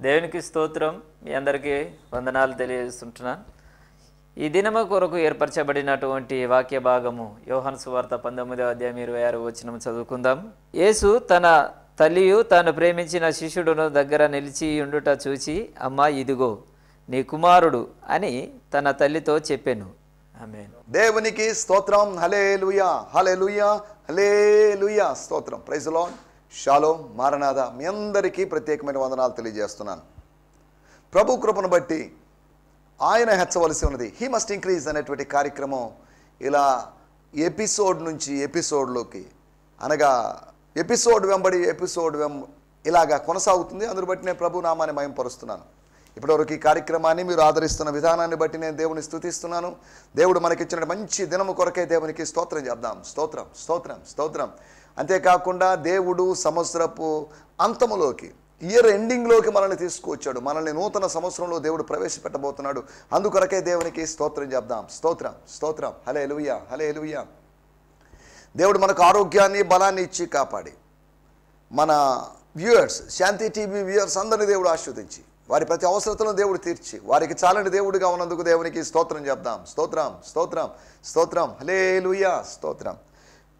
దేవునికి స్తోత్రం. మీ అందరికీ వందనాలు తెలియజేస్తుంటున్నాను. ఈ దినము కొరకు ఏర్పరచబడినటువంటి వాక్య భాగము యోహాను సువార్త 19వ అధ్యాయం 26వ వచనం చదువుకుందాం. యేసు తన తల్లియు తాను ప్రేమించిన శిష్యుడును దగ్గర నిలిచి ఉండుట చూచి, అమ్మా ఇదిగో నీ కుమారుడు అని తన తల్లితో చెప్పెను. ఆమేన్. దేవునికి స్తోత్రం. హల్లెలూయా, హల్లెలూయా, హల్లెలూయా. స్తోత్రం. Praise the Lord. Shalom, maranatha. మీ అందరికీ ప్రత్యేకమైన వందనాలు తెలియజేస్తున్నాను. ప్రభు కృపను బట్టి ఆయన హెచ్చవలసి ఉన్నది. హీ మస్ట్ ఇంక్రీజ్ అనేటువంటి కార్యక్రమం ఇలా ఎపిసోడ్ నుంచి ఎపిసోడ్లోకి, అనగా ఎపిసోడ్ వెంబడి ఎపిసోడ్ ఇలాగా కొనసాగుతుంది. అందును బట్టి నేను ప్రభు నామాన్ని మహిమపరుస్తున్నాను. ఇప్పటివరకు ఈ కార్యక్రమాన్ని మీరు ఆదరిస్తున్న విధానాన్ని బట్టి నేను దేవుని స్తుతిస్తున్నాను. దేవుడు మనకిచ్చిన మంచి దినము కొరకై దేవునికి స్తోత్రం చెప్దాం. స్తోత్రం, స్తోత్రం, స్తోత్రం. అంతేకాకుండా దేవుడు సంవత్సరపు అంతములోకి, ఇయర్ ఎండింగ్లోకి మనల్ని తీసుకువచ్చాడు. మనల్ని నూతన సంవత్సరంలో దేవుడు ప్రవేశపెట్టబోతున్నాడు. అందుకొరకే దేవునికి స్తోత్రం చెప్దాం. స్తోత్రం, స్తోత్రం. హల్లెలూయా, హల్లెలూయా. దేవుడు మనకు ఆరోగ్యాన్ని, బలాన్ని ఇచ్చి కాపాడి మన వ్యూయర్స్, శాంతి టీవీ వ్యూయర్స్ అందరినీ దేవుడు ఆశీర్వదించి వారి ప్రతి అవసరతలను దేవుడు తీర్చి వారికి చాలని దేవుడిగా ఉన్నందుకు దేవునికి స్తోత్రం చెప్దాం. స్తోత్రం, స్తోత్రం, స్తోత్రం. హల్లెలూయా, స్తోత్రం.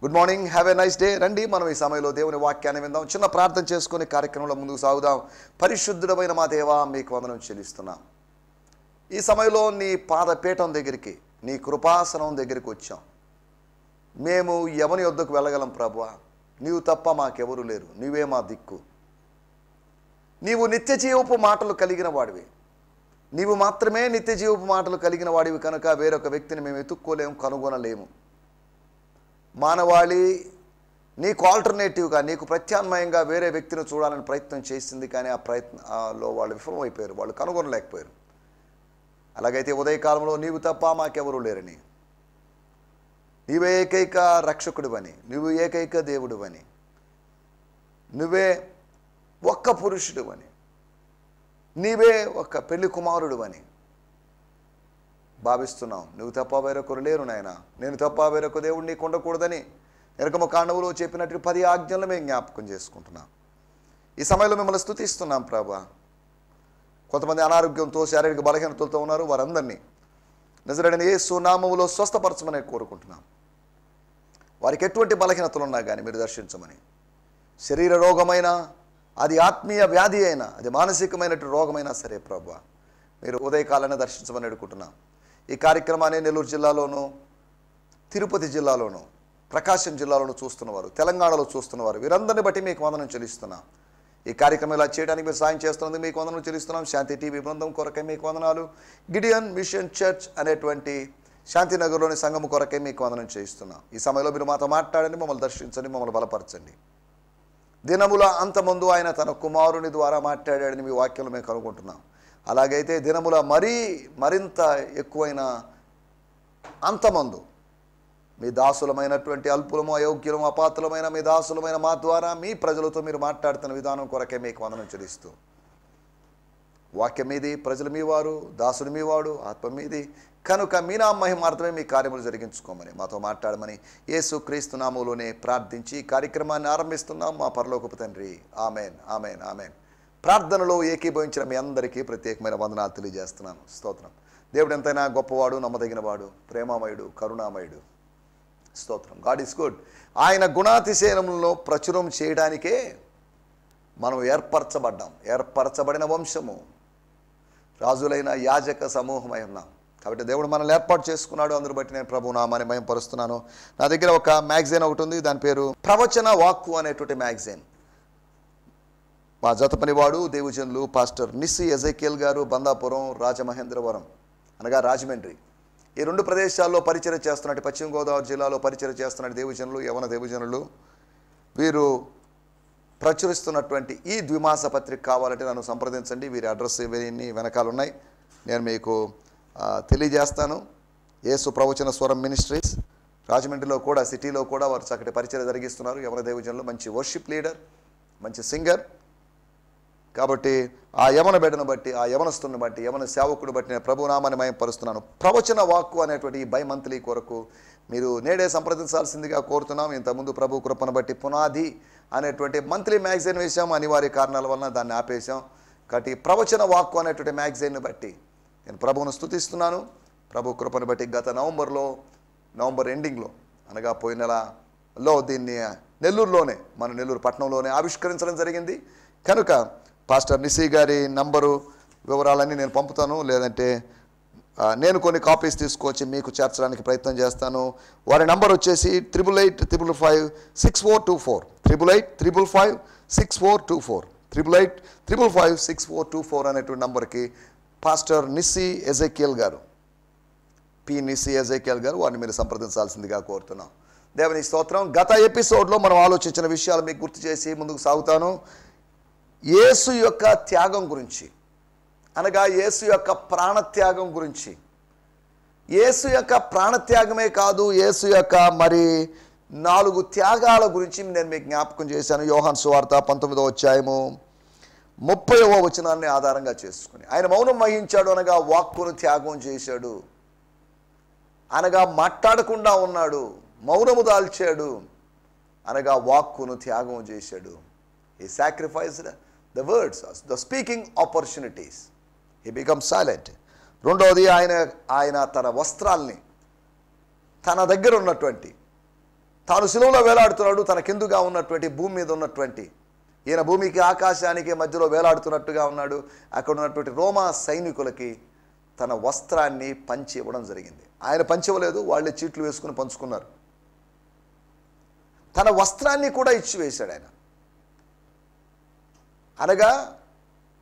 Good morning, have a nice day. రండి, మనం ఈ సమయంలో దేవుని వాక్యాన్ని విందాం. చిన్న ప్రార్థన చేసుకుని కార్యక్రమంలో ముందుకు సాగుదాం. పరిశుద్ధుడమైన మా దేవా, మీకు వందనం చెల్లిస్తున్నాం. ఈ సమయంలో నీ పాదపీఠం దగ్గరికి, నీ కృపాసనం దగ్గరికి వచ్చాం. మేము ఎవని యొద్దకు వెళ్ళగలం ప్రభువా? నీవు తప్ప మాకెవరు లేరు. నీవే మా దిక్కు. నీవు నిత్య జీవపు మాటలు కలిగిన వాడివి. నీవు మాత్రమే నిత్య జీవపు మాటలు కలిగిన వాడివి కనుక వేరొక వ్యక్తిని మేము ఎత్తుక్కోలేము, కనుగొనలేము. మానవాళి నీకు ఆల్టర్నేటివ్గా, నీకు ప్రత్యామ్నాయంగా వేరే వ్యక్తిని చూడాలని ప్రయత్నం చేసింది. కానీ ఆ ప్రయత్నంలో వాళ్ళు విఫలమైపోయారు, వాళ్ళు కనుగొనలేకపోయారు. అలాగైతే ఉదయకాలంలో నీవు తప్ప మాకెవరూ లేరని, నీవే ఏకైక రక్షకుడివని, నువ్వు ఏకైక దేవుడివని, నువ్వే ఒక్క పురుషుడు అని, నీవే ఒక్క పెళ్లి కుమారుడు అని భావిస్తున్నాం. నువ్వు తప్ప వేరొకరు లేరు నాయన. నేను తప్ప వేరొక దేవుడు నీకు ఉండకూడదని నిర్గమ కాండములో చెప్పినట్టు 10 ఆజ్ఞలను మేము జ్ఞాపకం చేసుకుంటున్నాం. ఈ సమయంలో మిమ్మల్ని స్తుతిస్తున్నాం ప్రభా. కొంతమంది అనారోగ్యంతో, శారీరక బలహీనతలతో ఉన్నారు. వారందరినీ నజరేయుడైన యేసు నామములో స్వస్థపరచమని కోరుకుంటున్నాం. వారికి ఎటువంటి బలహీనతలు ఉన్నా కానీ మీరు దర్శించమని, శరీర రోగమైన, అది ఆత్మీయ వ్యాధి అయినా, అది మానసికమైనటువంటి రోగమైనా సరే ప్రభువా, మీరు ఉదయకాలాన్ని దర్శించమని అడుగుతున్నాం. ఈ కార్యక్రమాన్ని నెల్లూరు జిల్లాలోను, తిరుపతి జిల్లాలోను, ప్రకాశం జిల్లాలోను చూస్తున్నవారు, తెలంగాణలో చూస్తున్నవారు, వీరందరిని బట్టి మీకు వందనం చెల్లిస్తున్నాం. ఈ కార్యక్రమం ఇలా చేయడానికి మీరు సాయం చేస్తున్నందుకు మీకు వందనం చెల్లిస్తున్నాం. శాంతి టీవీ బృందం కొరకే మీకు వందనాలు. గిడియన్ మిషన్ చర్చ్ అనేటువంటి శాంతినగర్లోని సంఘం కొరకే మీకు వందనం చేయిస్తున్నాం. ఈ సమయంలో మీరు మాతో మాట్లాడండి, మమ్మల్ని దర్శించండి, మమ్మల్ని బలపరచండి. దినముల అంతమందు ఆయన తన కుమారుని ద్వారా మాట్లాడాడని మీ వాక్యంలో మేము కనుగొంటున్నాం. అలాగైతే దినముల మరింత ఎక్కువైన అంతమందు మీ దాసులమైనటువంటి అల్పులము, అయోగ్యులము, అపాత్రులమైన మీ దాసులమైన మా ద్వారా మీ ప్రజలతో మీరు మాట్లాడుతున్న విధానం కొరకే మీకు వందనం చెల్లిస్తూ, వాక్యం మీది, ప్రజలు మీ వారు, దాసుడు మీ వాడు, ఆత్మ మీది కనుక మీ నామహిమార్థమే మీ కార్యములు జరిగించుకోమని మాతో మాట్లాడమని యేసు క్రీస్తు నామములోనే ప్రార్థించి కార్యక్రమాన్ని ఆరంభిస్తున్నాం మా పరలోకపు తండ్రి. Amen, amen, amen. ప్రార్థనలో ఏకీభవించిన మీ అందరికీ ప్రత్యేకమైన వందనాలు తెలియజేస్తున్నాను. స్తోత్రం. దేవుడు ఎంతైనా గొప్పవాడు, నమ్మదగినవాడు, ప్రేమామయుడు, కరుణామయుడు. స్తోత్రం. God is good. ఆయన గుణాతిశయనంలో ప్రచురం చేయడానికే మనం ఏర్పరచబడిన వంశము, రాజులైన యాజక సమూహమై ఉన్నాం. కాబట్టి దేవుడు మనల్ని ఏర్పాటు చేసుకున్నాడు. అందును బట్టి నేను ప్రభు నామాన్ని మహిమపరుస్తున్నాను. నా దగ్గర ఒక మ్యాగజైన్ ఒకటి ఉంది. దాని పేరు ప్రవచన వాక్కు అనేటువంటి మ్యాగజైన్. మా జతపనివాడు దేవుజనులు పాస్టర్ నిస్సి ఎజెకియల్ గారు, బందాపురం, రాజమహేంద్రవరం అనగా రాజమండ్రి, ఈ 2 ప్రదేశాల్లో పరిచయం చేస్తున్నట్టు, పశ్చిమ గోదావరి జిల్లాలో పరిచయం చేస్తున్నట్టు దేవుజనులు, యవన దేవుజనులు, వీరు ప్రచురిస్తున్నటువంటి ఈ ద్విమాస పత్రిక కావాలంటే నన్ను సంప్రదించండి. వీరి అడ్రస్ ఇవన్నీ వెనకాల ఉన్నాయి, నేను మీకు తెలియజేస్తాను. యేసు ప్రవచన స్వరం మినిస్ట్రీస్ రాజమండ్రిలో కూడా, సిటీలో కూడా వారు చక్కటి పరిచయం జరిగిస్తున్నారు. యవన దేవుజనులు, మంచి వర్షిప్ లీడర్, మంచి సింగర్. కాబట్టి ఆ యవన బిడ్డను బట్టి, ఆ యవనస్తుని బట్టి, యవన సేవకుడు బట్టి నేను ప్రభు నామాన్ని మహిమపరుస్తున్నాను. ప్రవచన వాక్కు అనేటువంటి ఈ బై మంత్లీ కొరకు మీరు నేడే సంప్రదించాల్సిందిగా కోరుతున్నాం. ఇంతకుముందు ప్రభు కృపను బట్టి పునాది అనేటువంటి మంత్లీ మ్యాగజైన్ వేసాం. అనివార్య కారణాల వలన దాన్ని ఆపేసాం. కాబట్టి ప్రవచన వాక్కు అనేటువంటి మ్యాగజైన్ని బట్టి నేను ప్రభువును స్తుతిస్తున్నాను. ప్రభు కృపను బట్టి గత నవంబర్ ఎండింగ్లో అనగా పోయిన నెలలో దీన్ని నెల్లూరులోనే మన నెల్లూరు పట్టణంలోనే ఆవిష్కరించడం జరిగింది. కనుక పాస్టర్ నిస్సీ గారి నంబరు వివరాలన్నీ నేను పంపుతాను, లేదంటే నేను కొన్ని కాపీస్ తీసుకొచ్చి మీకు చేర్చడానికి ప్రయత్నం చేస్తాను. వారి నంబర్ వచ్చేసి 88555644 88555644 88555644 అనేటువంటి నంబర్కి పాస్టర్ నిస్సీ ఎజెకియల్ గారు, పి నిస్సీ ఎజెకియల్ గారు, వారిని మీరు సంప్రదించాల్సిందిగా కోరుతున్నాం. దేవుని స్తోత్రం. గత ఎపిసోడ్లో మనం ఆలోచించిన విషయాలు మీకు గుర్తు చేసి ముందుకు సాగుతాను. యేసు యొక్క త్యాగం గురించి, అనగా యేసు యొక్క ప్రాణత్యాగం గురించి. యేసు యొక్క ప్రాణత్యాగమే కాదు, యేసు యొక్క మరి 4 త్యాగాల గురించి నేను మీకు జ్ఞాపకం చేశాను. యోహాను సువార్త 19వ అధ్యాయము 30వ వచనాన్ని ఆధారంగా చేసుకుని ఆయన మౌనం వహించాడు, అనగా వాక్కును త్యాగం చేశాడు, అనగా మాట్లాడకుండా ఉన్నాడు, మౌనము దాల్చాడు, అనగా వాక్కును త్యాగం చేశాడు. He sacrificed the words, the speaking opportunities. He becomes silent. రెండవది ఆయన తన వస్త్రాల్ని తన దగ్గర ఉన్నటువంటి, తాను శిలువలో వేలాడుతున్నాడు, తన కిందుగా ఉన్నటువంటి భూమి మీద ఉన్నటువంటి, ఈయన భూమికి ఆకాశానికి మధ్యలో వేలాడుతున్నట్టుగా ఉన్నాడు, అక్కడ ఉన్నటువంటి రోమా సైనికులకి తన వస్త్రాన్ని పంచి ఇవ్వడం జరిగింది. ఆయన పంచివ్వలేదు, వాళ్ళే చీట్లు వేసుకుని పంచుకున్నారు. తన వస్త్రాన్ని కూడా ఇచ్చివేశాడు ఆయన. అనగా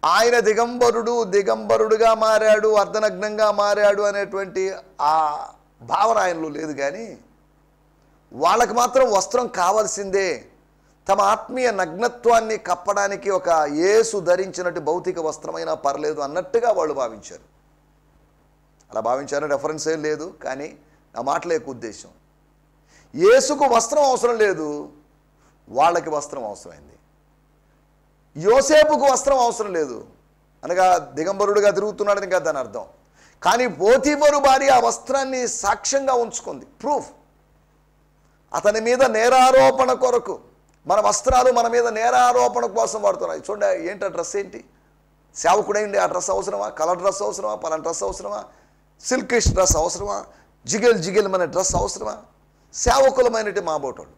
ఆయన దిగంబరుడుగా మారాడు, అర్ధనగ్నంగా మారాడు అనేటువంటి ఆ భావన ఆయనలో లేదు. కానీ వాళ్ళకి మాత్రం వస్త్రం కావాల్సిందే. తమ ఆత్మీయ నగ్నత్వాన్ని కప్పడానికి ఒక యేసు ధరించినట్టు భౌతిక వస్త్రమైనా పర్లేదు అన్నట్టుగా వాళ్ళు భావించారు. అలా భావించారని రెఫరెన్స్ ఏం లేదు, కానీ నా మాటల యొక్క ఉద్దేశం, యేసుకు వస్త్రం అవసరం లేదు, వాళ్ళకి వస్త్రం అవసరమైంది. యోసేపుకు వస్త్రం అవసరం లేదు, అనగా దిగంబరుడుగా తిరుగుతున్నాడని కదా దాని అర్థం. కానీ పోతీఫరు భార్య ఆ వస్త్రాన్ని సాక్ష్యంగా ఉంచుకుంది, ప్రూఫ్. అతని మీద నేరారోపణ కొరకు మన వస్త్రాలు మన మీద నేరారోపణ కోసం వాడుతున్నాయి. చూడండి, ఏంటి ఆ డ్రెస్, ఏంటి సేవకుడైంది, ఆ డ్రెస్ అవసరమా? కలర్ డ్రెస్ అవసరమా? పలానా డ్రెస్ అవసరమా? సిల్కిష్ డ్రెస్ అవసరమా? జిగేల్ డ్రెస్ అవసరమా? సేవకులమైనటి మాబోటోళ్ళు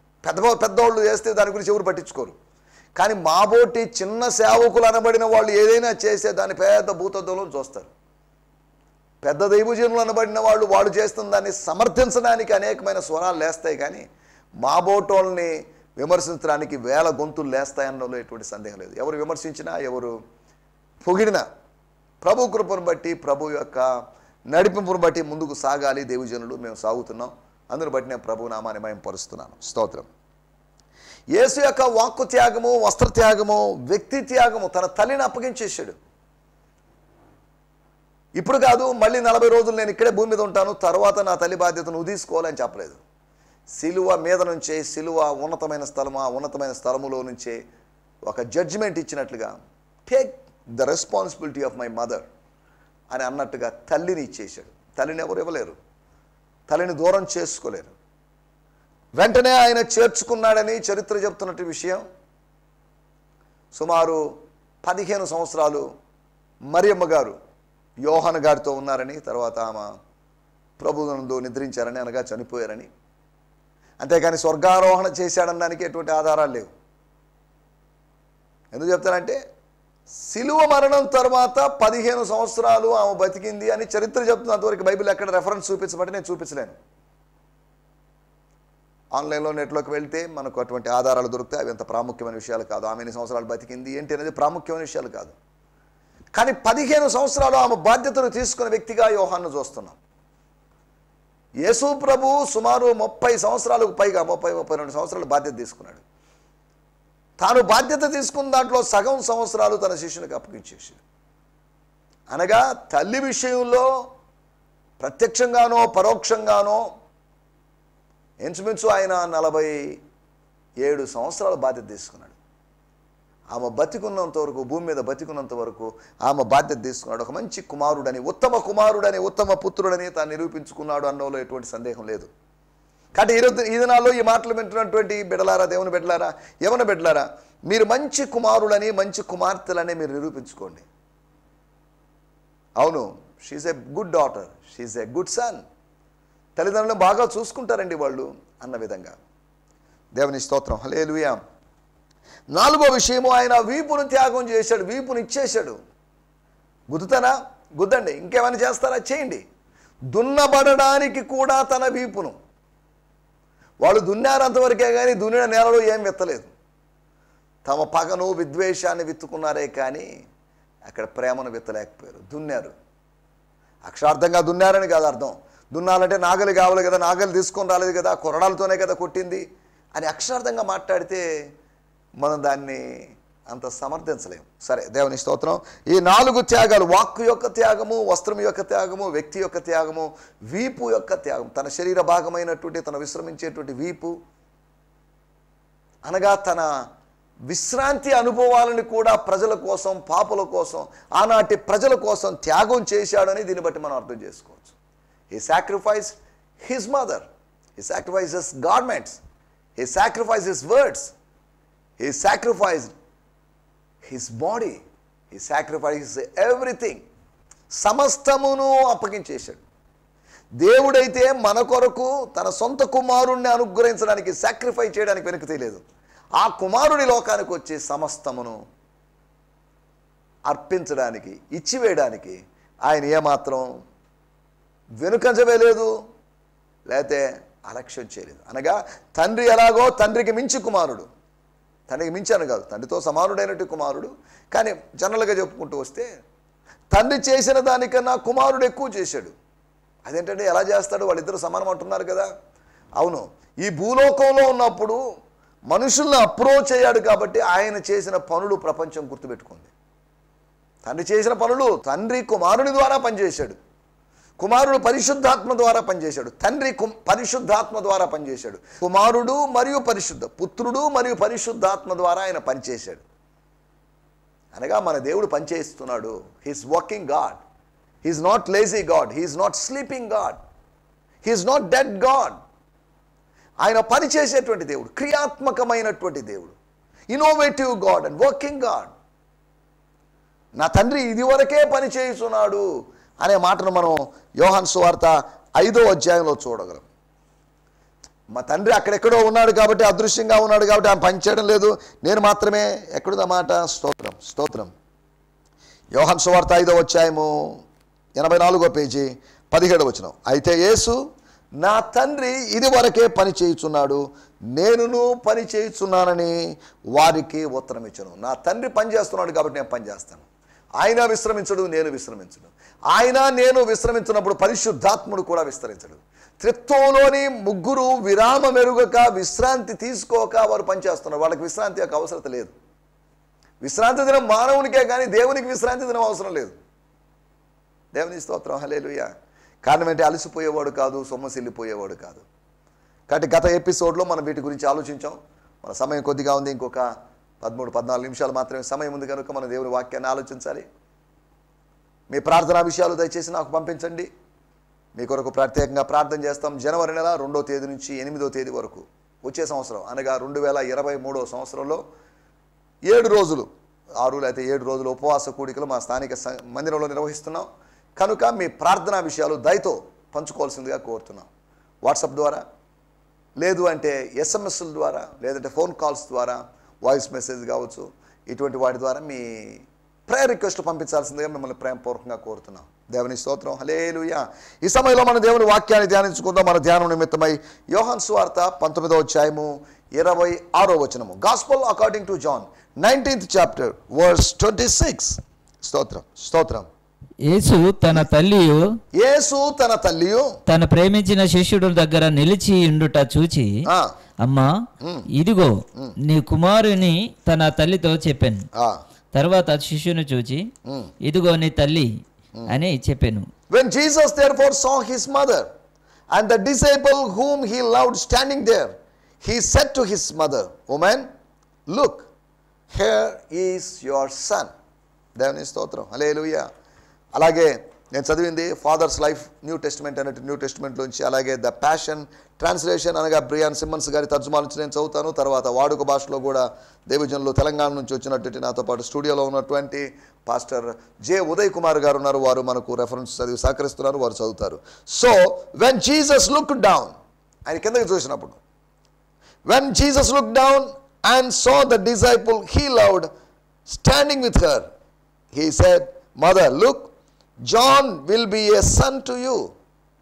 పెద్దవాళ్ళు చేస్తే దాని గురించి ఎవరు పట్టించుకోరు. కానీ మాబోటి చిన్న సేవకులు అనబడిన వాళ్ళు ఏదైనా చేసే దాన్ని పెద్ద భూతత్వంలో చూస్తారు. పెద్ద దైవజనులు అనబడిన వాళ్ళు చేస్తున్న దాన్ని సమర్థించడానికి అనేకమైన స్వరాలు లేస్తాయి. కానీ మాబోటోళ్ళని విమర్శించడానికి వేల గొంతులు లేస్తాయన్నలో ఎటువంటి సందేహం లేదు. ఎవరు విమర్శించినా, ఎవరు పొగిడినా ప్రభు కృపను బట్టి, ప్రభు యొక్క నడిపింపును బట్టి ముందుకు సాగాలి దైవజనులు. మేము సాగుతున్నాం, అందును బట్టి నేను ప్రభు నామాన్ని మహిమపరుస్తున్నాను. స్తోత్రం. యేసు యొక్క వాక్కు త్యాగము, వస్త్ర త్యాగము, వ్యక్తి త్యాగము, తన తల్లిని అప్పగించేశాడు. ఇప్పుడు కాదు, మళ్ళీ 40 రోజులు నేను ఇక్కడే భూమి మీద ఉంటాను, తర్వాత నా తల్లి బాధ్యతను నువ్వు తీసుకోవాలని చెప్పలేదు. సిలువ మీద నుంచే, సిలువ ఉన్నతమైన స్థలమా, ఉన్నతమైన స్థలములో నుంచే ఒక జడ్జిమెంట్ ఇచ్చినట్లుగా, take the responsibility of my mother అని అన్నట్టుగా తల్లిని ఇచ్చేశాడు. తల్లిని ఎవరు ఇవ్వలేరు, తల్లిని దూరం చేసుకోలేరు. వెంటనే ఆయన చేర్చుకున్నాడని చరిత్ర చెప్తున్నట్టు విషయం. సుమారు 15 సంవత్సరాలు మరియమ్మ గారు యోహాను గారితో ఉన్నారని, తర్వాత ఆమె ప్రభువునందు నిద్రించారని, అనగా చనిపోయారని. అంతేకాని స్వర్గారోహణ చేశాడనడానికి ఎటువంటి ఆధారాలు లేవు. ఎందుకు చెప్తానంటే, సిలువ మరణం తర్వాత 15 సంవత్సరాలు ఆమె బతికింది అని చరిత్ర చెప్తుంది. అంతవరకు బైబిల్ ఎక్కడ రెఫరెన్స్ చూపించబట్టి నేను చూపించలేను. ఆన్లైన్లో నెట్లోకి వెళ్తే మనకు అటువంటి ఆధారాలు దొరుకుతాయి. అవి అంత ప్రాముఖ్యమైన విషయాలు కాదు. ఆమె ఎన్ని సంవత్సరాలు బతికింది ఏంటి అనేది ప్రాముఖ్యమైన విషయాలు కాదు. కానీ 15 సంవత్సరాలు ఆమె బాధ్యతను తీసుకున్న వ్యక్తిగా యోహాను చూస్తున్నాం. యేసు ప్రభు సుమారు 30 సంవత్సరాలకు పైగా, 30-32 సంవత్సరాలు బాధ్యత తీసుకున్నాడు. తాను బాధ్యత తీసుకున్న దాంట్లో సగం సంవత్సరాలు తన శిష్యునికి అప్పగించేసాడు. అనగా తల్లి విషయంలో ప్రత్యక్షంగానో పరోక్షంగానో ఇంచుమించు ఆయన 47 సంవత్సరాల బాధ్యత తీసుకున్నాడు. ఆమె బతికున్నంత వరకు, భూమి మీద బతికున్నంత వరకు ఆమె బాధ్యత తీసుకున్నాడు. ఒక మంచి కుమారుడని, ఉత్తమ కుమారుడని, ఉత్తమ పుత్రుడని తాను నిరూపించుకున్నాడు అన్నలో ఎటువంటి సందేహం లేదు. కాబట్టి ఈ దినాల్లో ఈ మాటలు వింటున్నటువంటి బిడ్డలారా, దేవుని బిడ్డలారా, యవన బిడ్డలారా, మీరు మంచి కుమారులని, మంచి కుమార్తెలని మీరు నిరూపించుకోండి. అవును, she's a good daughter, she's a good son. తల్లిదండ్రులను బాగా చూసుకుంటారండి వాళ్ళు అన్న విధంగా. దేవుని స్తోత్రం, హల్లెలూయా. 4వ విషయము, ఆయన వీపును త్యాగం చేశాడు, వీపును ఇచ్చేశాడు. గుద్దుతారా? గుద్దండి. ఇంకేమైనా చేస్తారా? చేయండి. దున్నబడడానికి కూడా తన వీపును. వాళ్ళు దున్నారు అంతవరకే కానీ దున్నిన నేలలో ఏం విత్తలేదు. తమ పగను విద్వేషాన్ని విత్తుకున్నారే కానీ అక్కడ ప్రేమను విత్తలేకపోయారు. దున్నారు, అక్షరార్థంగా దున్నారని కాదు అర్థం. దున్నాలంటే నాగలి కావాలి కదా, నాగలి తీసుకొని రాలేదు కదా, కొరడాలతోనే కదా కొట్టింది అని అక్షరార్థంగా మాట్లాడితే మనం దాన్ని అంత సమర్థించలేము. సరే, దేవుని స్తోత్రం. ఈ 4 త్యాగాలు, వాక్కు యొక్క త్యాగము, వస్త్రం యొక్క త్యాగము, వ్యక్తి యొక్క త్యాగము, వీపు యొక్క త్యాగం. తన శరీర భాగమైనటువంటి తన విశ్రమించేటువంటి వీపు అనగా తన విశ్రాంతి అనుభవాలను కూడా ప్రజల కోసం, పాపుల కోసం, ఆనాటి ప్రజల కోసం త్యాగం చేశాడని దీన్ని బట్టి మనం అర్థం చేసుకోవచ్చు. He sacrificed his mother, he sacrificed his garments, he sacrificed his words, he sacrificed his body, he sacrificed everything. సమస్తమును అప్పగించేశాడు. దేవుడైతే మన కొరకు తన సొంత కుమారుణ్ణి అనుగ్రహించడానికి, సాక్రిఫై చేయడానికి వెనుక తీయలేదు. ఆ కుమారుడి లోకానికి వచ్చి సమస్తమును అర్పించడానికి, ఇచ్చివేయడానికి ఆయన ఏమాత్రం వెనుకంజవేయలేదు, లేకపోతే అలక్ష్యం చేయలేదు. అనగా తండ్రి ఎలాగో తండ్రికి మించి కుమారుడు, తండ్రికి మించాను కాదు, తండ్రితో సమానుడైనట్టు కుమారుడు. కానీ జనరల్గా చెప్పుకుంటూ వస్తే తండ్రి చేసిన దానికన్నా కుమారుడు ఎక్కువ చేశాడు. అదేంటంటే ఎలా చేస్తాడు? వాళ్ళిద్దరూ సమానం అంటున్నారు కదా. అవును, ఈ భూలోకంలో ఉన్నప్పుడు మనుషుల్ని అప్రోచ్ అయ్యాడు కాబట్టి ఆయన చేసిన పనులు ప్రపంచం గుర్తుపెట్టుకుంది. తండ్రి చేసిన పనులు తండ్రి కుమారుని ద్వారా పనిచేశాడు, కుమారుడు పరిశుద్ధాత్మ ద్వారా పనిచేశాడు, తండ్రి పరిశుద్ధాత్మ ద్వారా పనిచేశాడు, కుమారుడు మరియు పుత్రుడు మరియు పరిశుద్ధాత్మ ద్వారా ఆయన పనిచేశాడు. అనగా మన దేవుడు పనిచేస్తున్నాడు. He's working God, he's not lazy God, he's not sleeping God, he's not dead God. ఆయన పనిచేసేటువంటి దేవుడు, క్రియాత్మకమైనటువంటి దేవుడు, innovative God and working God. నా తండ్రి ఇదివరకే పని చేస్తున్నాడు అనే మాటను మనం యోహాను సువార్త 5వ అధ్యాయంలో చూడగలం. మా తండ్రి అక్కడెక్కడో ఉన్నాడు కాబట్టి, అదృశ్యంగా ఉన్నాడు కాబట్టి ఆయన పని చేయడం లేదు, నేను మాత్రమే. ఎక్కడుందన్నమాట? స్తోత్రం, స్తోత్రం. యోహాను సువార్త 5వ అధ్యాయము 84వ పేజీ 17వ వచనం. అయితే యేసు, నా తండ్రి ఇది వరకే పని చేయుచున్నాడు, నేనును పని చేయుచున్నానని వారికి ఉత్తరం ఇచ్చాను. నా తండ్రి పని చేస్తున్నాడు కాబట్టి నేను పని చేస్తాను. ఆయన విశ్రమించడు, నేను విశ్రమించడు. ఆయన నేను విశ్రమించినప్పుడు పరిశుద్ధాత్ముడు కూడా విస్తరించడు. త్రిత్వంలోని ముగ్గురు విరామం ఎరుగక, విశ్రాంతి తీసుకోక వారు పనిచేస్తున్నారు. వాళ్ళకి విశ్రాంతి యొక్క అవసరం లేదు. విశ్రాంతి దినం మానవునికే కానీ దేవునికి విశ్రాంతి దినం అవసరం లేదు. దేవుని స్తోత్రం, హల్లెలూయా. కారణం ఏంటి? అలసిపోయేవాడు కాదు, సొమ్మసిల్లిపోయేవాడు కాదు. కాబట్టి గత ఎపిసోడ్లో మనం వీటి గురించి ఆలోచించాం. మన సమయం కొద్దిగా ఉంది, ఇంకొక 13-14 నిమిషాలు మాత్రమే సమయం ఉంది కనుక మన దేవుని వాక్యాన్ని ఆలోచించాలి. మీ ప్రార్థనా విషయాలు దయచేసి నాకు పంపించండి. మీ కొరకు ప్రత్యేకంగా ప్రార్థన చేస్తాం. జనవరి నెల 2వ తేదీ నుంచి 8వ తేదీ వరకు వచ్చే సంవత్సరం అనగా 2023వ సంవత్సరంలో 7 రోజులు, 6 లేకపోతే 7 రోజులు ఉపవాస కూడికలు మా స్థానిక మందిరంలో నిర్వహిస్తున్నాం. కనుక మీ ప్రార్థనా విషయాలు దయతో పంచుకోవాల్సిందిగా కోరుతున్నాం. వాట్సాప్ ద్వారా, లేదు అంటే ఎస్ఎంఎస్ల ద్వారా, లేదంటే ఫోన్ కాల్స్ ద్వారా, వాయిస్ మెసేజ్ కావచ్చు, ఇటువంటి వాటి ద్వారా మీ ప్రేయర్ రిక్వెస్ట్ పంపించాల్సిందిగా మిమ్మల్ని ప్రేమపూర్వకంగా కోరుతున్నాం. దేవుని స్తోత్రం, హల్లెలూయా. ఈ సమయంలో మన దేవుని వాక్యాన్ని ధ్యానించుకుందాం. మన ధ్యానం నిమిత్తమై యోహాను సువార్త 19వ అధ్యాయము 26వ వచనము. Gospel according to John 19th chapter verse 26. స్తోత్రం, స్తోత్రం. యేసు తన తల్లియు తన ప్రేమించిన శిష్యుడు దగ్గర నిలిచి ఉండుట చూచి, అమ్మా ఇదిగో నీ కుమారుని తన తల్లితో చెప్పాను. తర్వాత శిష్యుని చూచి, ఇదిగో నీ తల్లి అని చెప్పాను. When Jesus therefore saw his mother and the disciple whom he loved standing there, he said to his mother, Woman, look, here is your son. దేవుని స్తోత్రం, హల్లెలూయా. అలాగే నేను చదివింది ఫాదర్స్ లైఫ్ న్యూ టెస్టిమెంట్ అన్నట్టు న్యూ టెస్టిమెంట్లోంచి, అలాగే ద ప్యాషన్ ట్రాన్స్లేషన్ అనగా Brian Simmons గారి తర్జుమా నుంచి నేను చదువుతాను. తర్వాత వాడుక భాషలో కూడా దైవజనులు తెలంగాణ నుంచి వచ్చినటువంటి నాతో పాటు స్టూడియోలో ఉన్నటువంటి పాస్టర్ జె ఉదయ్ కుమార్ గారు ఉన్నారు. వారు మనకు రెఫరెన్స్ చదివి సహకరిస్తున్నారు, వారు చదువుతారు. So when Jesus look down, ఆయన కిందకి చూసినప్పుడు, when Jesus look down and saw the disciple he loved standing with her, he said, mother look, John will be a son to you.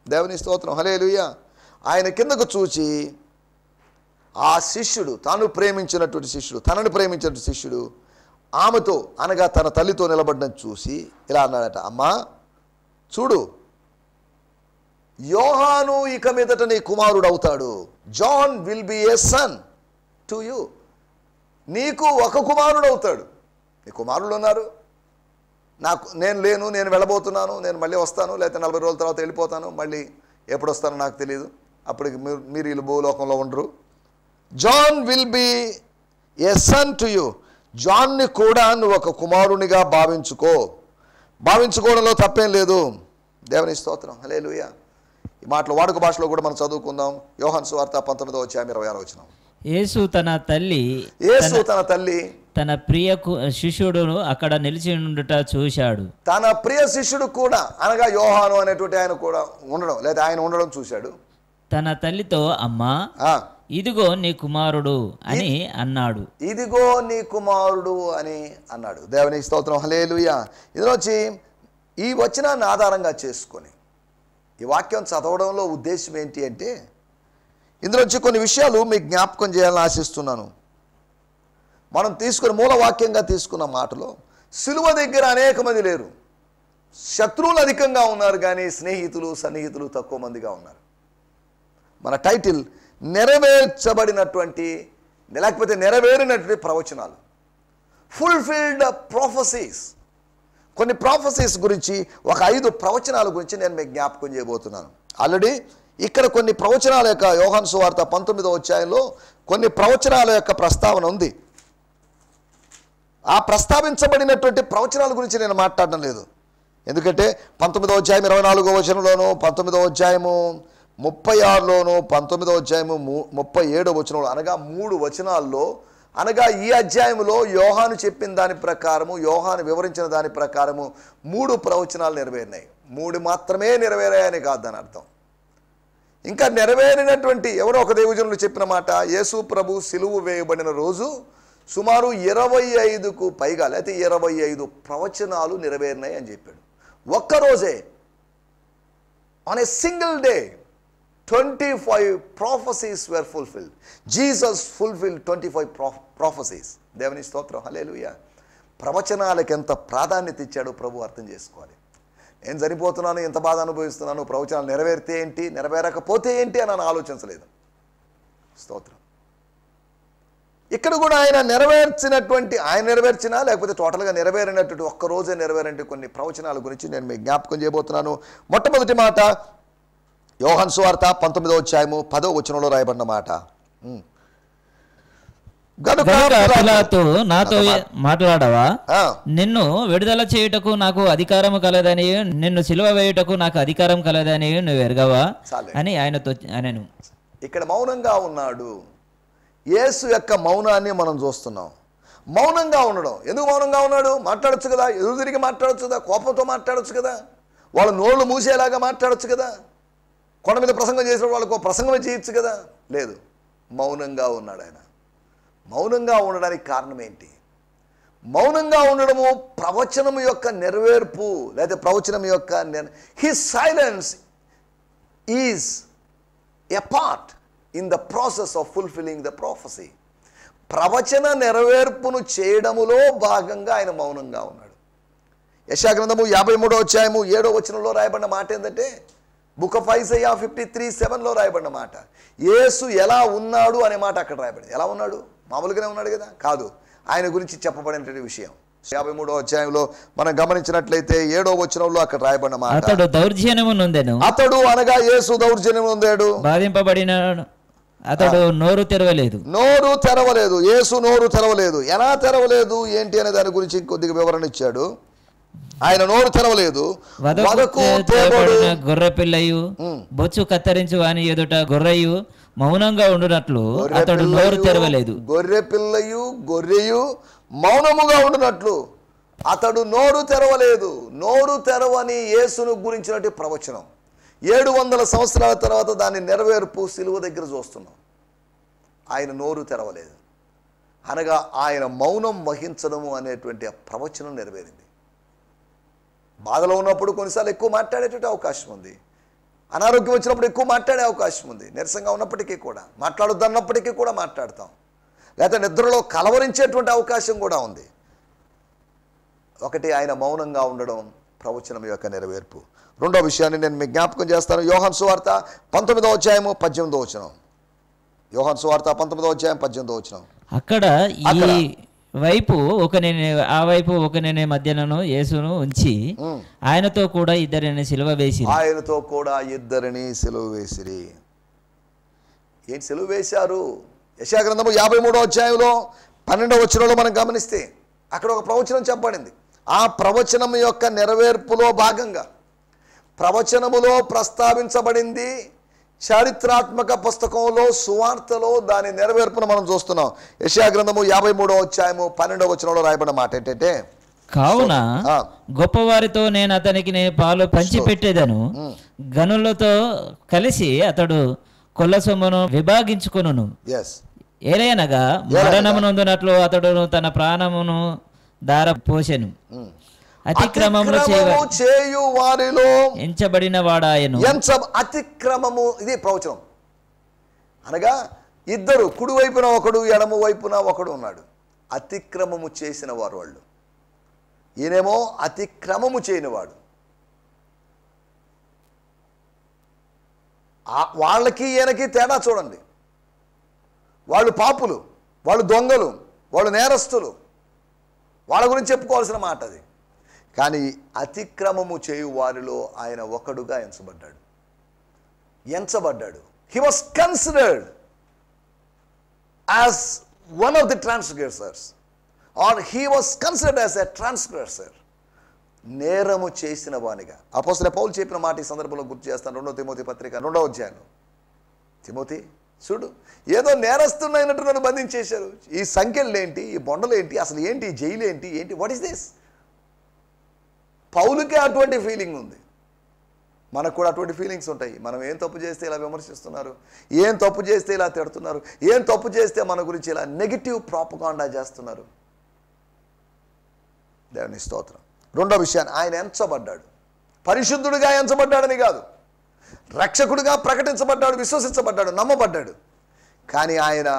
దేవుని స్తోత్రం, హల్లెలూయా. ఆయన కిందకు చూచి ఆ శిష్యుడు, తాను ప్రేమించినటువంటి శిష్యుడు, తనని ప్రేమించినటువంటి శిష్యుడు ఆమెతో అనగా తన తల్లితో నిలబడ్డం చూసి ఇలా అన్నాడట, అమ్మా చూడు, యోహాను ఇక మీదట నీ కుమారుడు అవుతాడు. John will be a son to you. నీకు ఒక కుమారుడు అవుతాడు. నీ కుమారులు ఉన్నారు, నేను లేను, నేను వెళ్ళబోతున్నాను, నేను మళ్ళీ వస్తాను, లేకపోతే 40 రోజుల తర్వాత వెళ్ళిపోతాను, మళ్ళీ ఎప్పుడు వస్తానో నాకు తెలియదు, అప్పటికి మీరు వీళ్ళు భూలోకంలో ఉండరు. John will be a son to you. జాన్ని కూడా నువ్వు ఒక కుమారునిగా భావించుకోవడంలో తప్పేం లేదు. దేవుని స్తోత్రం, హల్లెలూయా. ఈ మాటలు వాడుక భాషలో కూడా మనం చదువుకుందాం. యోహాను సువార్త 19వ అధ్యాయం 26వ వచనం. యేసు తన తల్లి తన ప్రియ శిష్యుడును అక్కడ నిలిచి ఉండుట చూశాడు. తన ప్రియ శిష్యుడు కూడా అనగా యోహాను అనేటువంటి ఆయన కూడా ఉండడం, లేదా ఆయన ఉండడం చూశాడు. తన తల్లితో, అమ్మా ఇదిగో నీ కుమారుడు అని అన్నాడు. ఇదిగో నీ కుమారుడు అని అన్నాడు. దేవుని స్తోత్రం, హల్లెలూయా. ఇందులోంచి ఈ వచనాన్ని ఆధారంగా చేసుకొని ఈ వాక్యం చదవడంలో ఉద్దేశం ఏంటి అంటే, ఇందులోంచి కొన్ని విషయాలు మీకు జ్ఞాపకం చేయాలని ఆశిస్తున్నాను. మనం తీసుకున్న మూలవాక్యంగా తీసుకున్న మాటలో సిలువ దగ్గర అనేక మంది లేరు, శత్రువులు అధికంగా ఉన్నారు, కానీ స్నేహితులు సన్నిహితులు తక్కువ మందిగా ఉన్నారు. మన టైటిల్ నెరవేర్చబడినటువంటి, లేకపోతే నెరవేరినటువంటి ప్రవచనాలు, ఫుల్ఫిల్డ్ ప్రొఫెసీస్. కొన్ని ప్రొఫెసీస్ గురించి, ఒక 5 ప్రవచనాల గురించి నేను మీకు జ్ఞాపకం చేయబోతున్నాను. ఆల్రెడీ ఇక్కడ కొన్ని ప్రవచనాల యొక్క, యోహాను సువార్త 19వ అధ్యాయంలో కొన్ని ప్రవచనాల యొక్క ప్రస్తావన ఉంది. ఆ ప్రస్తావించబడినటువంటి ప్రవచనాల గురించి నేను మాట్లాడడం లేదు. ఎందుకంటే 19వ అధ్యాయం 24వ వచనంలోను, 19వ అధ్యాయము 36లోను, 19వ అధ్యాయము 37వ వచనంలో, అనగా 3 వచనాల్లో, అనగా ఈ అధ్యాయంలో యోహాను చెప్పిన దాని ప్రకారము, యోహాను వివరించిన దాని ప్రకారము 3 ప్రవచనాలు నెరవేరినాయి. 3 మాత్రమే నెరవేరాయని కాదు దాని అర్థం. ఇంకా నెరవేరినటువంటి, ఎవరో ఒక దైవజనులు చెప్పిన మాట, యేసు ప్రభు సిలువ వేయబడిన రోజు సుమారు 25కు పైగా, లేకపోతే 25 ప్రవచనాలు నెరవేరినాయి అని చెప్పాడు. ఒక్కరోజే, on a single day 25 prophecies were fulfilled. Jesus fulfilled 25 prophecies. దేవుని స్తోత్రం, హల్లెలూయా. ప్రవచనాలకు ఎంత ప్రాధాన్యత ఇచ్చాడో ప్రభు అర్థం చేసుకోవాలి. నేను చనిపోతున్నాను, ఎంత బాధ అనుభవిస్తున్నాను, ప్రవచనాలు నెరవేరితే ఏంటి, నెరవేరకపోతే ఏంటి అని నేను ఆలోచించలేదు. స్తోత్రం. ఇక్కడ కూడా ఆయన నెరవేర్చినా లేకపోతే టోటల్గా నెరవేరినటువంటి, ఒక్కరోజే నెరవేరంటే కొన్ని ప్రవచనాల గురించి నేను మీకు జ్ఞాపకం చేయబోతున్నాను. మొట్టమొదటి మాట యోహాను సువార్త 19వ అధ్యాయము 10వ వచనంలో రాయబడిన మాట. పిలాతు నాతో మాట్లాడవా, నిన్ను విడుదల చేయుటకు నాకు అధికారం కలదని, నిన్ను సిలువ వేయుటకు నాకు అధికారం కలదని నువ్వు ఎరగవా అని ఆయనతో అనెను. ఇక్కడ మౌనంగా ఉన్నాడు. యేసు యొక్క మౌనాన్ని మనం చూస్తున్నాం. మౌనంగా ఉండడం, ఎందుకు మౌనంగా ఉన్నాడు? మాట్లాడొచ్చు కదా, ఎదురు తిరిగి మాట్లాడొచ్చు కదా, కోపంతో మాట్లాడొచ్చు కదా, వాళ్ళ నోళ్ళు మూసేలాగా మాట్లాడొచ్చు కదా, కొండ మీద ప్రసంగం చేసిన వాళ్ళకు ప్రసంగం చేయొచ్చు కదా. లేదు, మౌనంగా ఉన్నాడు ఆయన. మౌనంగా ఉండడానికి కారణం ఏంటి? మౌనంగా ఉండడము ప్రవచనం యొక్క నెరవేర్పు, లేదా ప్రవచనం యొక్క his silence is a part in the process of fulfilling the ప్రొఫెసీ. ప్రవచన నెరవేర్పును చేయడములో భాగంగా ఆయన మౌనంగా ఉన్నాడు. యెషయా గ్రంథము 53వ అధ్యాయము 7వ వచనంలో రాయబడిన మాట ఏంటంటే, బుక్ ఆఫ్ ఐజయా 53:7లో రాయబడిన మాట, యేసు ఎలా ఉన్నాడు అనే మాట అక్కడ రాయబడింది. ఎలా ఉన్నాడు? మామూలుగానే ఉన్నాడు కదా? కాదు, ఆయన గురించి చెప్పబడినటువంటి విషయం 53వ అధ్యాయంలో మనం గమనించినట్లయితే 7వ వచనంలో అక్కడ రాయబడిన మాట, అతడు దౌర్జన్యము నొందెను. అతడు అనగా యేసు దౌర్జన్యం నొందాడు, బాధింపబడిన అతడు నోరు తెరవలేదు. యేసు నోరు తెరవలేదు. ఎలా తెరవలేదు ఏంటి అనే దాని గురించి కొద్దిగా వివరణ ఇచ్చాడు. ఆయన నోరు తెరవలేదు. వదకు తేబడిన గొర్రె పిల్లయు బొచ్చు కత్తిరించు వాని ఎదుట గొర్రెయు మౌనంగా ఉండునట్లు అతడు నోరు తెరవలేదు. గొర్రె పిల్లయు గొర్రెయు మౌనముగా ఉండునట్లు అతడు నోరు తెరవలేదు. నోరు తెరవని యేసును గురించినట్టు ప్రవచనం 700 సంవత్సరాల తర్వాత దాని నెరవేర్పు సిలువ దగ్గర చూస్తున్నాం. ఆయన నోరు తెరవలేదు అనగా ఆయన మౌనం వహించడము అనేటువంటి ఆ ప్రవచనం నెరవేరింది. బాధలో ఉన్నప్పుడు కొన్నిసార్లు ఎక్కువ మాట్లాడేటువంటి అవకాశం ఉంది. అనారోగ్యం వచ్చినప్పుడు ఎక్కువ మాట్లాడే అవకాశం ఉంది. నీరసంగా ఉన్నప్పటికీ కూడా మాట్లాడొద్దన్నప్పటికీ కూడా మాట్లాడతాం. లేకపోతే నిద్రలో కలవరించేటువంటి అవకాశం కూడా ఉంది. ఒకటి, ఆయన మౌనంగా ఉండడం ప్రవచనం యొక్క నెరవేర్పు. రెండో విషయాన్ని నేను మీకు జ్ఞాపకం చేస్తాను. యోహాను సువార్త 19వ అధ్యాయము 18వ వచనం. యోహాను సువార్త 19వ అధ్యాయం 18వ వచనం. అక్కడ ఈ వైపు ఆ వైపు ఒకనే మధ్యను యేసును ఉంచి ఆయనతో కూడా ఇద్దరిని సిలువ వేసి ఆయనతో కూడా ఇద్దరిని సిలువ వేసిరి. ఏంటి సిలువ వేశారు? యెషయా గ్రంథము 53వ అధ్యాయంలో 12వ వచనంలో మనం గమనిస్తే అక్కడ ఒక ప్రవచనం చెప్పబడింది. ఆ ప్రవచనం యొక్క నెరవేర్పులో భాగంగా ప్రవచనములో ప్రస్తావించబడింది. చారిత్రాత్మక పుస్తకంలో సువార్తలో దాని నెరవేర్పును మనం చూస్తున్నాం. యెషయా గ్రంథము 53వ అధ్యాయము 12వ వచనంలో రాయబడిన మాట ఏంటంటే, కావున గొప్పవారితో నేను అతనికి పాలు పంచిపెట్టేదను, గనులతో కలిసి అతడు కొల్ల సొమ్మును విభాగించుకొనును. ఏలయనగా మరణమునందునట్లు అతడు తన ప్రాణమును దార పోసెను. అతిక్రమము చేయు వారిలో ఎంచబడిన వాడాయను. అతిక్రమము, ఇది ప్రవచనం అనగా ఇద్దరు, కుడి వైపున ఒకడు ఎడమ వైపున ఒకడు ఉన్నాడు. అతిక్రమము చేసిన వారు వాళ్ళు. ఈయనేమో అతిక్రమము చేయనివాడు. వాళ్ళకి ఈయనకి తేడా చూడండి. వాళ్ళు పాపులు, వాళ్ళు దొంగలు, వాళ్ళు నేరస్తులు. వాళ్ళ గురించి చెప్పుకోవాల్సిన మాట అది. కానీ అతిక్రమము చేయు వారిలో ఆయన ఒకడుగా ఎంచబడ్డాడు. He was considered as one of the transgressors, or he was considered as a transgressor. నేరము చేసిన వానిగా అపోస్తలుడైన పౌలు చెప్పిన మాట ఈ సందర్భంలో గుర్తు చేస్తాను. 2వ తిమోతి పత్రిక 2వ అధ్యాయం. తిమోతి చూడు, ఏదో నేరస్తున్నట్టు నన్ను బంధించేశారు. ఈ సంఖ్యలు ఏంటి, ఈ బొండలు ఏంటి, అసలు ఏంటి, ఈ జైలు ఏంటి, వాట్ ఈస్ దిస్? పౌలుకే అటువంటి ఫీలింగ్ ఉంది. మనకు కూడా అటువంటి ఫీలింగ్స్ ఉంటాయి. మనం ఏం తప్పు చేస్తే ఇలా విమర్శిస్తున్నారు, ఏం తప్పు చేస్తే ఇలా తిడుతున్నారు, ఏం తప్పు చేస్తే మన గురించి ఇలా నెగిటివ్ ప్రాపగాండా చేస్తున్నారు. దేవుని స్తోత్రం. రెండో విషయాన్ని, ఆయన ఎంచబడ్డాడు. పరిశుద్ధుడిగా ఎంచబడ్డాడని కాదు, రక్షకుడిగా ప్రకటించబడ్డాడు, విశ్వసించబడ్డాడు, నమ్మబడ్డాడు. కానీ ఆయన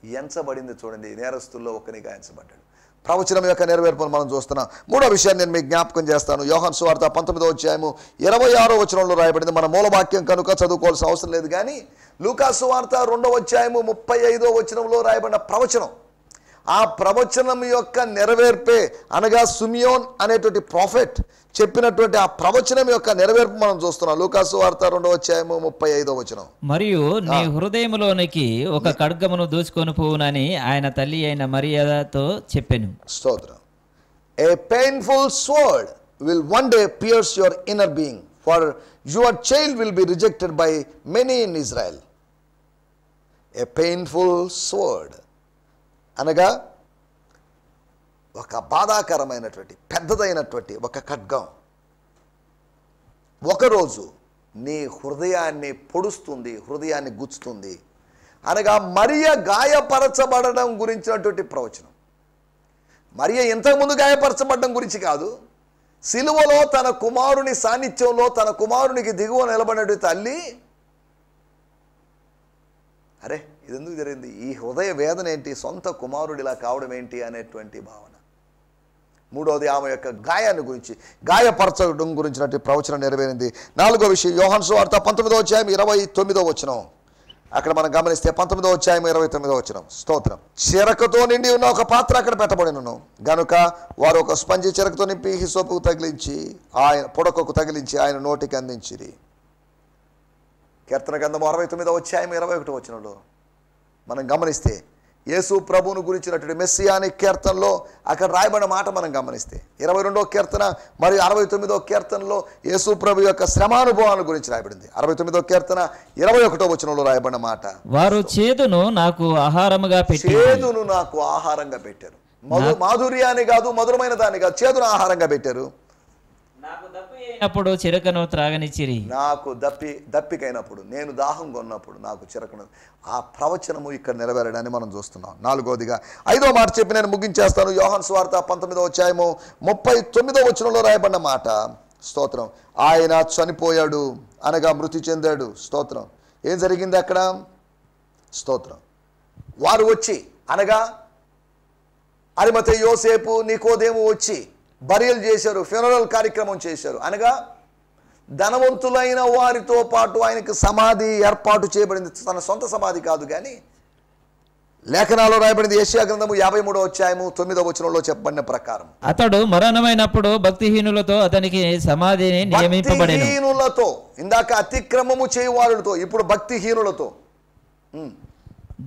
ఎంచబడింది చూడండి, నేరస్తుల్లో ఒకనిగా ఎంచబడ్డాడు. ప్రవచనం యొక్క నెరవేర్పును మనం చూస్తున్నాం. మూడో విషయాన్ని నేను మీకు జ్ఞాపకం చేస్తాను. యోహాను సువార్త 19వ అధ్యాయము 26వ వచనంలో రాయబడింది. మన మూలవాక్యం కనుక చదువుకోవాల్సిన అవసరం లేదు. కానీ లూకా సువార్త 2వ అధ్యాయము 35వ వచనంలో రాయబడిన ప్రవచనం, ఆ ప్రవచనం యొక్క నెరవేర్పే అనగా సిమియోన్ అనేటువంటి ప్రాఫెట్ చెప్పినటువంటి ఆ ప్రవచనం యొక్క నెరవేర్పు మనం చూస్తున్నాం. లూకా సువార్త 2వ అధ్యాయము 35వ వచనం. మరియు నీ హృదయములోనికి ఒక ఖడ్గమును దూసుకొని పోవునని ఆయన తల్లి అయిన మరియతో చెప్పెను. స్తోత్రం. A painful sword will one day pierce your inner being, for your child will be rejected by many in Israel. A painful sword అనగా ఒక బాధాకరమైనటువంటి పెద్దదైనటువంటి ఒక ఖడ్గం ఒకరోజు నీ హృదయాన్ని పొడుస్తుంది, హృదయాన్ని గుచ్చుతుంది అనగా మరియ గాయపరచబడడం గురించినటువంటి ప్రవచనం. మరియ ఇంతకుముందు గాయపరచబడడం గురించి కాదు, సిలువలో తన కుమారుని సాన్నిధ్యంలో తన కుమారునికి దిగువ నిలబడినటువంటి తల్లి, అరే ఇది ఎందుకు జరిగింది, ఈ హృదయ వేదన ఏంటి, సొంత కుమారుడు ఇలా కావడం ఏంటి అనేటువంటి భావన. మూడవది ఆమె యొక్క గాయాన్ని గురించి, గాయపరచడం గురించినటువంటి ప్రవచనం నెరవేరింది. నాలుగో విషయం, యోహాను సువార్త 19వ అధ్యాయం 29వ వచనం. అక్కడ మనం గమనిస్తే 19వ అధ్యాయం 29వ వచనం. స్తోత్రం. చెరకుతో నిండి ఉన్న ఒక పాత్ర అక్కడ పెట్టబడినను గనుక వారు ఒక స్పంజి చెరకుతో నింపి హిసోపుకు తగిలించి ఆయన పొడకకు తగిలించి ఆయన నోటికి అందించిరి. కీర్తన గ్రంథం 69వ అధ్యాయం 21వ వచనంలో మనం గమనిస్తే యేసు ప్రభువును గురించినటువంటి మెస్సియానిక్ కీర్తనలో అక్కడ రాయబడిన మాట మనం గమనిస్తే 22వ కీర్తన మరియు 69వ కీర్తనలో యేసు ప్రభు యొక్క శ్రమానుభవాల గురించి రాయబడింది. 69వ కీర్తన 21వ వచనంలో రాయబడిన మాట, వారు చేదును నాకు ఆహారముగా పెట్టి చేదును నాకు ఆహారంగా పెట్టారు. మాధుర్యాన్ని కాదు, మధురమైన దాన్ని కాదు, చేదును ఆహారంగా పెట్టారు. అప్పుడు చిరకను త్రాగనిచ్చిరి. నాకు దప్పికైనప్పుడు, నేను దాహం కొన్నప్పుడు నాకు చిరకను. ఆ ప్రవచనము ఇక్కడ నెరవేరడాన్ని మనం చూస్తున్నాం. 4వదిగా 5వ మాట చెప్పి నేను ముగించేస్తాను. యోహాను సువార్త 19వ అధ్యాయము 39వ వచనంలో రాయబడిన మాట, స్తోత్రం, ఆయన చనిపోయాడు అనగా మృతి చెందాడు. స్తోత్రం. ఏం జరిగింది అక్కడ? స్తోత్రం. వారు వచ్చి అనగా అరిమతయి, యోసేపు, నికోదేము వచ్చి బరియలు చేశారు, ఫ్యూనరల్ కార్యక్రమం చేశారు. అనగా ధనవంతులైన వారితో పాటు ఆయనకు సమాధి ఏర్పాటు చేయబడింది. తన సొంత సమాధి కాదు, కానీ లేఖనాల్లో రాయబడింది. యెషయా గ్రంథము 53వ అధ్యాయము 9వ వచనంలో చెప్పబడిన ప్రకారం అతడు మరణమైనప్పుడు భక్తిహీనులతో అతనికి సమాధిని నియమింపబడెను. భక్తిహీనులతో, ఇందాక అతిక్రమము చేయువారులతో, ఇప్పుడు భక్తిహీనులతో.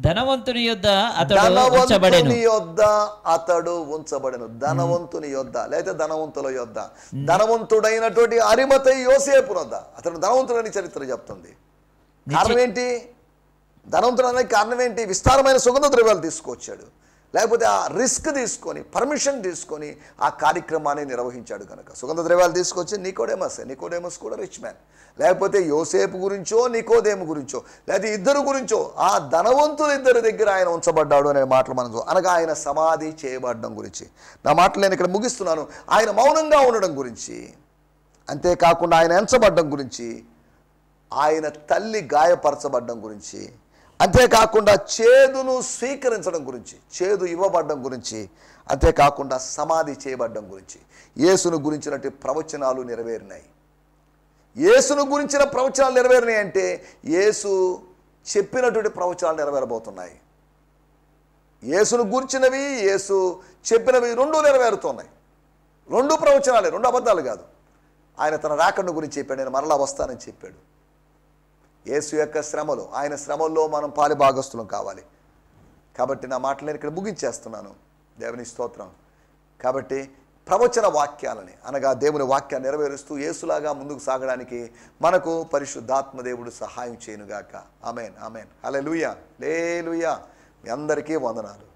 ధనవంతుని యొద్ద అతడు ఉంచబడెను. అతడు ఉంచబడెను. ధనవంతుని యొద్ద లేదా ధనవంతుల యొద్ద, ధనవంతుడైనటువంటి అరిమతయి యోసేపు వద్ద. అతడు ధనవంతుడని చరిత్ర చెప్తుంది. కారణం ఏంటి? ధనవంతుడు అనేది కారణం ఏంటి? విస్తారమైన సుగంధ ద్రవ్యాలు తీసుకొచ్చాడు. లేకపోతే ఆ రిస్క్ తీసుకొని, పర్మిషన్ తీసుకొని ఆ కార్యక్రమాన్ని నిర్వహించాడు కనుక సుగంధ ద్రవ్యాలు తీసుకొచ్చి నికోడేమస్ కూడా రిచ్ మ్యాన్. లేకపోతే యోసేపు గురించో నికోదేము గురించో లేదా ఇద్దరు గురించో, ఆ ధనవంతులు ఇద్దరి దగ్గర ఆయన ఉంచబడ్డాడు అనే మాటలు మనం అనగా ఆయన సమాధి చేయబడడం గురించి నా మాటలు నేను ఇక్కడ ముగిస్తున్నాను. ఆయన మౌనంగా ఉండడం గురించి, అంతేకాకుండా ఆయన ఎంచబడ్డం గురించి, ఆయన తల్లి గాయపరచబడ్డం గురించి, అంతేకాకుండా చేదును స్వీకరించడం గురించి, చేదు ఇవ్వబడ్డం గురించి, అంతేకాకుండా సమాధి చేయబడ్డం గురించి, యేసును గురించినటువంటి ప్రవచనాలు నెరవేరినాయి. యేసును గురించిన ప్రవచనాలు నెరవేరినాయి అంటే యేసు చెప్పినటువంటి ప్రవచనాలు నెరవేరబోతున్నాయి. యేసును గురించినవి, యేసు చెప్పినవి రెండూ నెరవేరుతున్నాయి. రెండు ప్రవచనాలే, రెండు అబద్ధాలు కాదు. ఆయన తన రాకడను గురించి చెప్పాడు, నేను మరలా వస్తానని చెప్పాడు. యేసు యొక్క శ్రమలు, ఆయన శ్రమల్లో మనం పాలిభాగస్తులం కావాలి. కాబట్టి నా మాటలు నేను ఇక్కడ ముగించేస్తున్నాను. దేవుని స్తోత్రం. కాబట్టి ప్రవచన వాక్యాలని అనగా దేవుని వాక్యాన్ని నెరవేరుస్తూ యేసులాగా ముందుకు సాగడానికి మనకు పరిశుద్ధాత్మ దేవుడు సహాయం చేయనుగాక. ఆమేన్, ఆమేన్, హల్లెలూయా, హల్లెలూయా. మీ అందరికీ వందనాలు.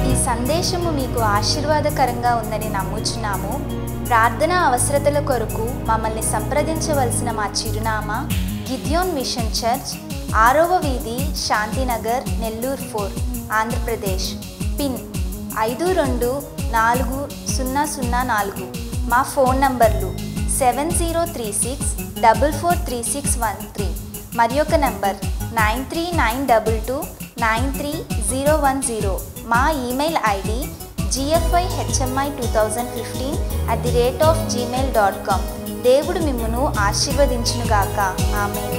ఈ సందేశము మీకు ఆశీర్వాదకరంగా ఉందని నమ్ముచున్నాము. ప్రార్థన అవసరతల కొరకు మమ్మల్ని సంప్రదించవలసిన మా చిరునామా గిద్యోన్ మిషన్ చర్చ్, 6వ వీధి, శాంతినగర్, నెల్లూరు 4, ఆంధ్రప్రదేశ్. పిన్ 524004. మా ఫోన్ నంబర్లు 7036443613 మరి ఒక నంబర్ 9392293010. మా ఈమెయిల్ ఐడి gfihmi2015@gmail.com. దేవుడు మిమ్మును ఆశీర్వదించునుగాక. ఆమేన్.